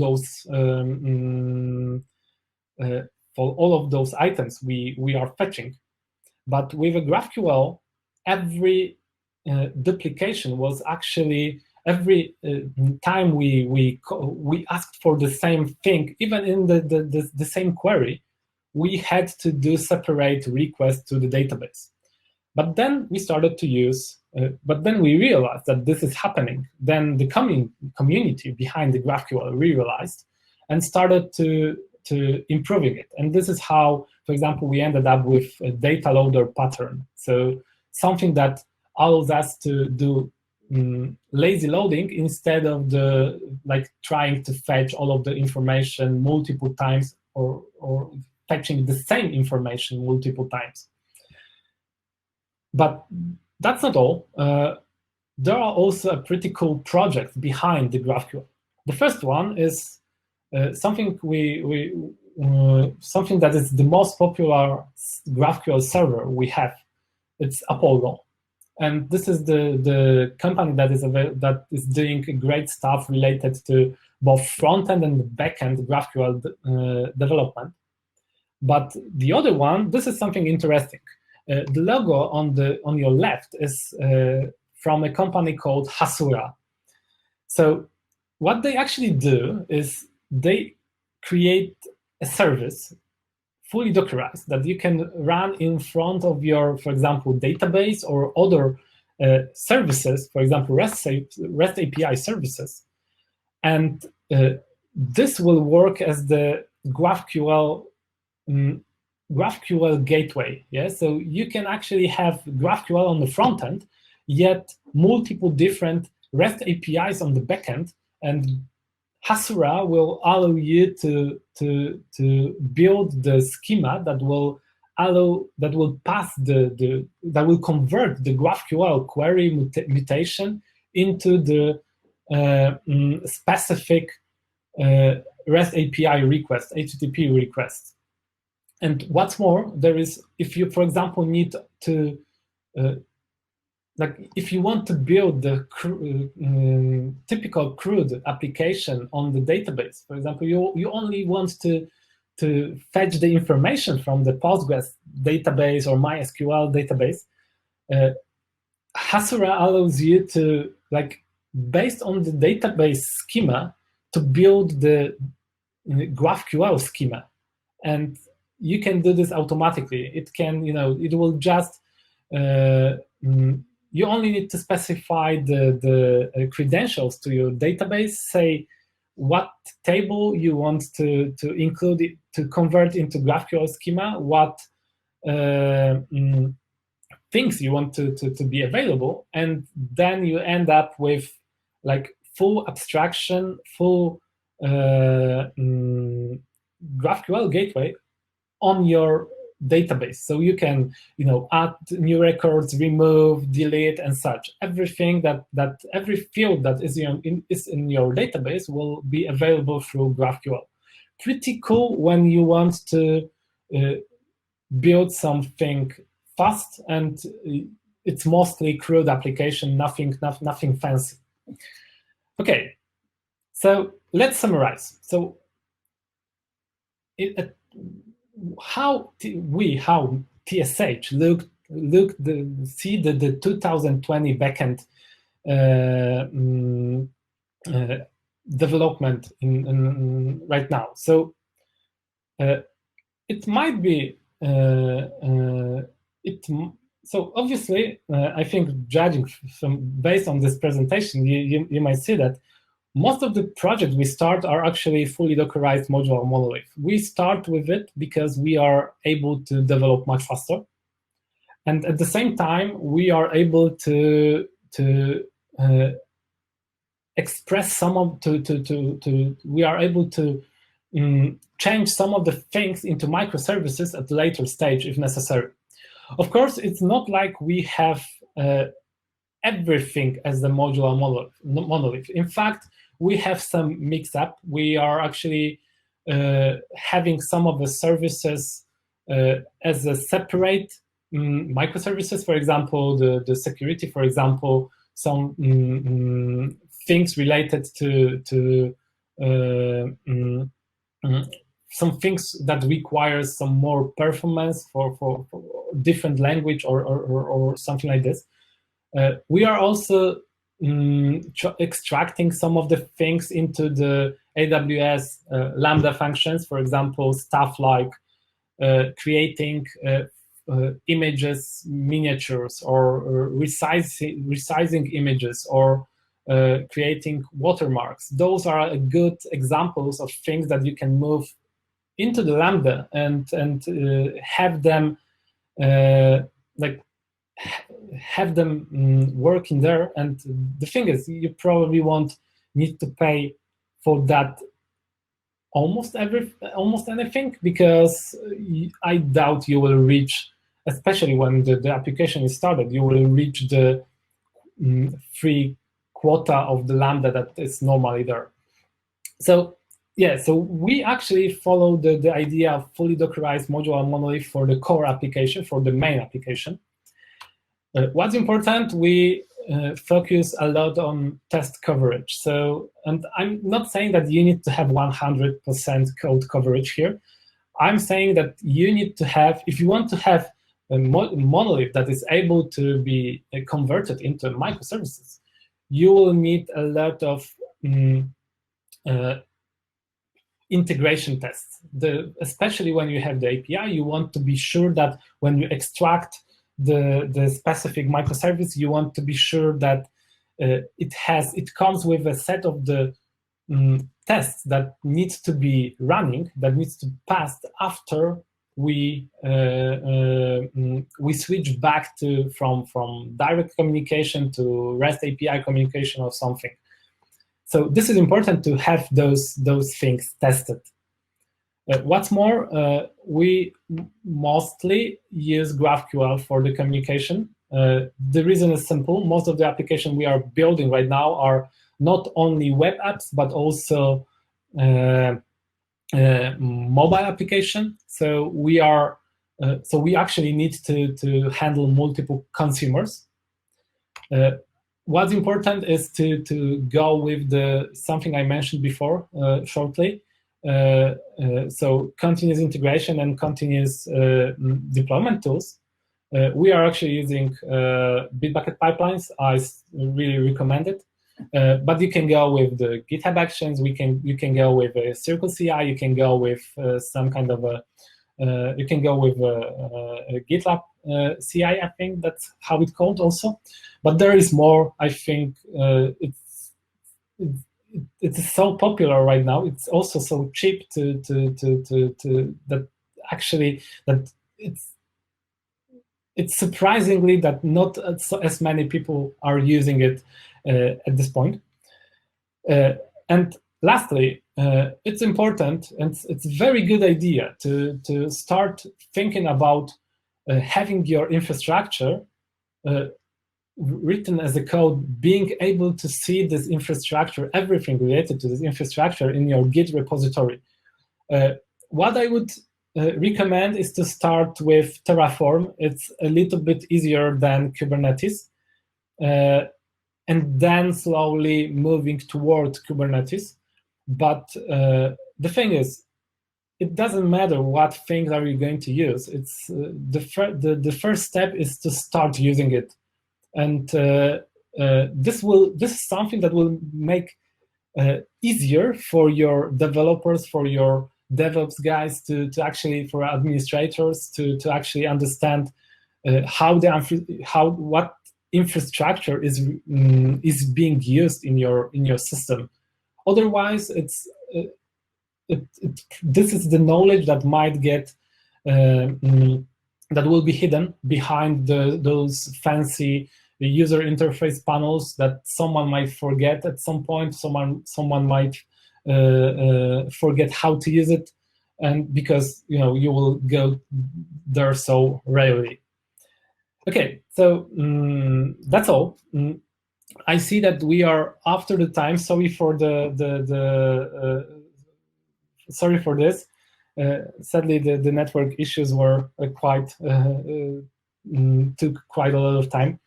those items we are fetching. But with a GraphQL, every duplication was actually every time we asked for the same thing, even in the same query, we had to do separate requests to the database. But then we started to use, but then we realized that this is happening. Then the community behind the GraphQL realized and started to improving it. And this is how, for example, we ended up with a data loader pattern. So something that allows us to do lazy loading instead of trying to fetch all of the information multiple times or fetching the same information multiple times. But that's not all. there are also a pretty cool projects behind the GraphQL. The first one is something something that is the most popular GraphQL server we have. It's Apollo, and this is the company that is doing great stuff related to both front-end and back-end GraphQL development. But the other one, this is something interesting. The logo on your left is from a company called Hasura. So what they actually do is they create a service fully Dockerized that you can run in front of your, for example, database or other services, for example, REST API services. And this will work as the GraphQL gateway. Yeah, so you can actually have GraphQL on the front end, yet multiple different REST APIs on the back end, and Hasura will allow you to build the schema that will convert the GraphQL query mutation into the specific REST API request, HTTP request. And what's more, there is, if you, for example, need to, if you want to build the typical CRUD application on the database, for example, you only want to fetch the information from the Postgres database or MySQL database, Hasura allows you to, based on the database schema, to build the GraphQL schema. And you can do this automatically. It can, it will just, you only need to specify the credentials to your database, say what table you want to include it, to convert into GraphQL schema, what things you want to be available, and then you end up with full abstraction, full GraphQL gateway on your database. So you can, add new records, remove, delete, and such. Everything that every field that is in your database will be available through GraphQL. Pretty cool when you want to build something fast, and it's mostly CRUD application, nothing fancy. Okay, so let's summarize. So how TSH see the 2020 backend development in right now. So it might be so obviously I think, judging based on this presentation, you might see that most of the projects we start are actually fully Dockerized modular monolith. We start with it because we are able to develop much faster, and at the same time we are able to express some of we are able to change some of the things into microservices at a later stage if necessary. Of course, it's not like we have everything as the modular monolith. In fact, we have some mix-up. We are actually having some of the services as a separate microservices. For example, the security, for example, some things related to some things that require some more performance for different language or something like this. We are also extracting some of the things into the AWS Lambda functions, for example, stuff like creating images, miniatures, or resizing images, or creating watermarks. Those are good examples of things that you can move into the Lambda and have them have them work in there. And the thing is, you probably won't need to pay for that almost anything, because I doubt you will reach, especially when the application is started, you will reach the free quota of the lambda that is normally there. So yeah, so we actually follow the idea of fully Dockerized modular monolith for the core application, for the main application. What's important, we focus a lot on test coverage. So, and I'm not saying that you need to have 100% code coverage here. I'm saying that you need to have, if you want to have a monolith that is able to be converted into microservices, you will need a lot of integration tests. Especially when you have the API, you want to be sure that when you extract the specific microservice, you want to be sure that it comes with a set of the tests that needs to be running, that needs to pass after we switch back to from direct communication to REST API communication or something. So this is important to have those things tested. What's more, we mostly use GraphQL for the communication. The reason is simple. Most of the applications we are building right now are not only web apps, but also mobile application. So we actually need to handle multiple consumers. What's important is to go with something I mentioned before shortly. So continuous integration and continuous deployment tools. We are actually using Bitbucket pipelines. I really recommend it. But you can go with the GitHub Actions. You can go with a Circle CI. You can go with some kind of you can go with a GitLab CI. I think that's how it's called also. But there is more. I think it's so popular right now. It's also so cheap to that actually that it's surprisingly that not as many people are using it at this point. And lastly, it's important, and it's a very good idea to start thinking about having your infrastructure written as a code, being able to see this infrastructure, everything related to this infrastructure in your Git repository. What I would recommend is to start with Terraform. It's a little bit easier than Kubernetes. And then slowly moving toward Kubernetes. But the thing is, it doesn't matter what things are you going to use. It's the first step is to start using it. And this is something that will make easier for your developers, for your DevOps guys to actually, for administrators to actually understand what infrastructure is being used in your system. Otherwise, this is the knowledge that might get that will be hidden behind those fancy user interface panels that someone might forget at some point. Someone might forget how to use it, and because you will go there so rarely. Okay, so that's all. I see that we are after the time. Sorry for sorry for this. Sadly, the network issues were took quite a lot of time.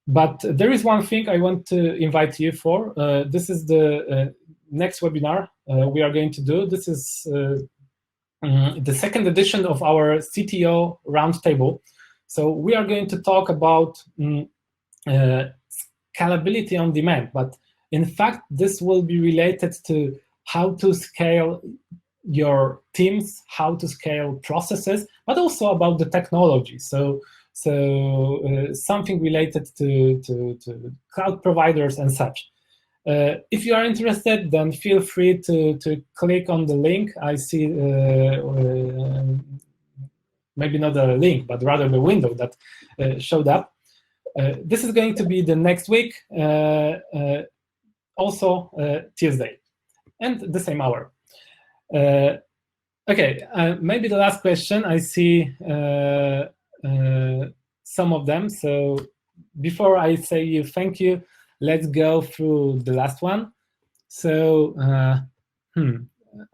But there is one thing I want to invite you for. This is the next webinar we are going to do. This is the second edition of our CTO roundtable. So we are going to talk about scalability on demand, but in fact, this will be related to how to scale your teams, how to scale processes, but also about the technology. So something related to cloud providers and such. If you are interested, then feel free to click on the link. I see maybe not a link, but rather the window that showed up. This is going to be the next week, also Tuesday, and the same hour. Okay, maybe the last question. I see some of them. So before I say you thank you, let's go through the last one. So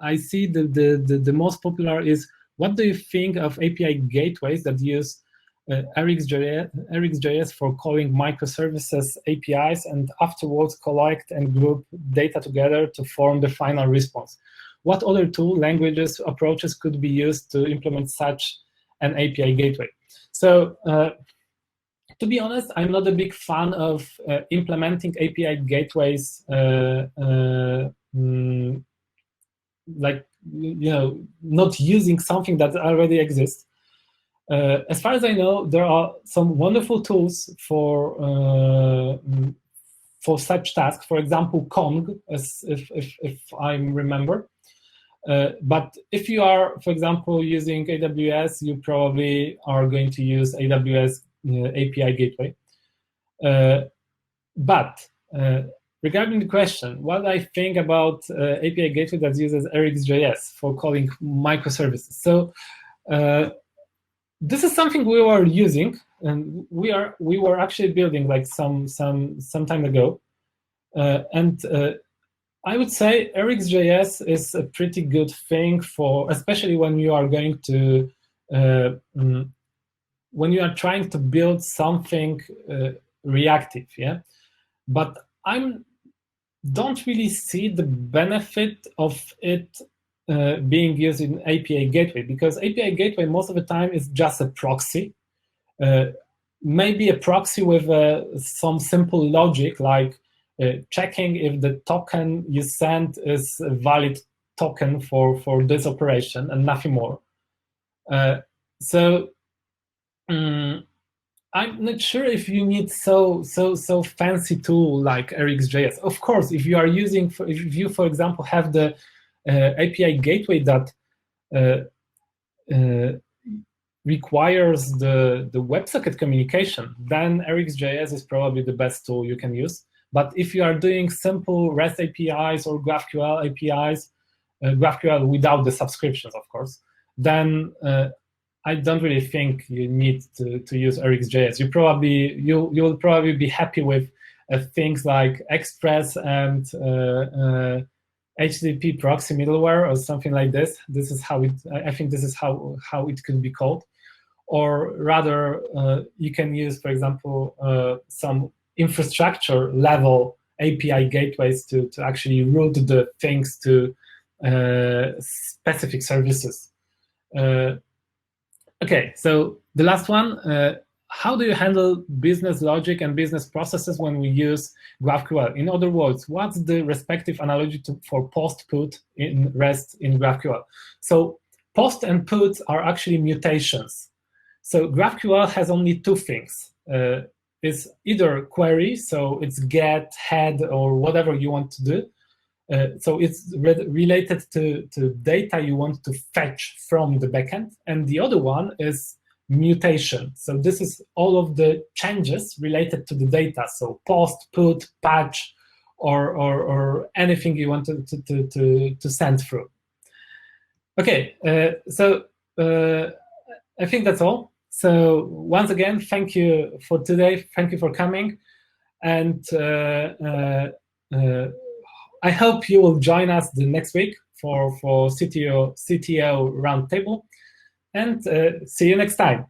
I see the most popular is, what do you think of API gateways that use Rx.js for calling microservices APIs and afterwards collect and group data together to form the final response? What other tool, languages, approaches could be used to implement such an API gateway? So to be honest, I'm not a big fan of implementing API gateways like, not using something that already exists. As far as I know, there are some wonderful tools for such tasks. For example, Kong, if I remember. But if you are, for example, using AWS, you probably are going to use AWS API gateway. But regarding the question, what I think about API gateway that uses Rx.js for calling microservices. So this is something we were using, and we were actually building like some time ago, and I would say Rx.js is a pretty good thing for, especially when you are going to when you are trying to build something reactive, yeah. But I don't really see the benefit of it being used in API gateway, because API gateway most of the time is just a proxy, maybe a proxy with some simple logic like checking if the token you send is a valid token for this operation and nothing more. So I'm not sure if you need so fancy tool like Rx.js. Of course, if you are using, if you, for example, have the API gateway that requires the WebSocket communication, then Rx.js is probably the best tool you can use. But if you are doing simple REST APIs or GraphQL APIs, GraphQL without the subscriptions, of course, then I don't really think you need to use Rx.js. You'll probably be happy with things like Express and HTTP proxy middleware or something like this. This is how it. I think this is how it could be called. Or rather, you can use, for example, some infrastructure level API gateways to actually route the things to specific services. Okay, so the last one, how do you handle business logic and business processes when we use GraphQL? In other words, what's the respective analogy for post-put in REST in GraphQL? So post and put are actually mutations. So GraphQL has only two things. It's either query, so it's get, head, or whatever you want to do. So it's related to data you want to fetch from the backend. And the other one is mutation. So this is all of the changes related to the data. So post, put, patch, or anything you want to send through. Okay, so I think that's all. So once again, thank you for today. Thank you for coming. And I hope you will join us the next week for CTO Roundtable, and see you next time.